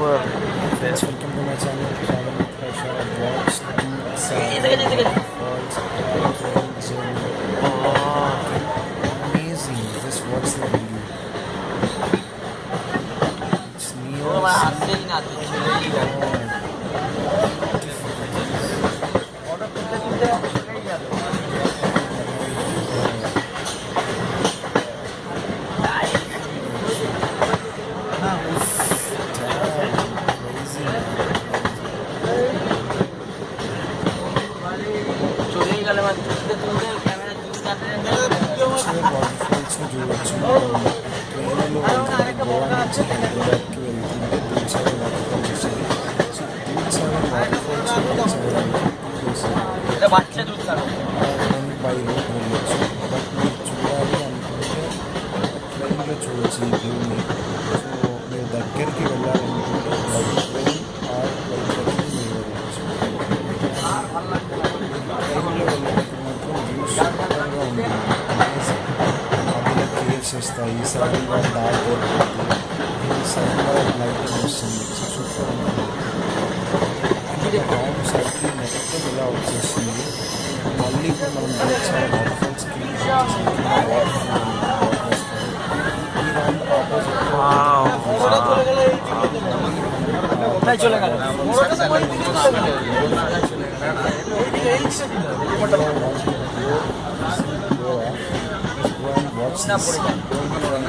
Friends, welcome to my channel. Travel with Harsha. Watch the sagar falls train journey. Amazing. Just watch the video. It's waterfalls చూడొచ్చు ట్రైన్లో గోవా నుంచి హైదరాబాద్కి వెళ్తుంటే Dudh Sagar waterfalls వచ్చాయి. So Dudh Sagar waterfalls by road వెళ్ళొచ్చు. But మీరు చూడాలి అనుకుంటే ట్రైన్లో చూడొచ్చు ఈ వ్యూని. సో మీరు దగ్గరికి వెళ్ళాలనుకుంటే by train or by train మీరు వెళ్ళచ్చు. ట్రైన్లో వెళ్ళేటప్పుడు మాత్రం వ్యూ సూపర్గా ఉంటుంది. మధ్యలో కేవ్స్ వస్తాయి, సడన్గా డార్క్ అయిపోతుంది, సడన్గా లైటింగ్ వస్తుంది. సో సూపర్ ఉంటుంది. అంటే రాంగ్ సైడ్కి మొత్తం ఇలా వచ్చేస్తుంది. మళ్ళీ ఇప్పుడు మనం చూసాం వాటర్ఫాల్స్కి వాటర్ వస్తుంది. ఈ round opposite watch this going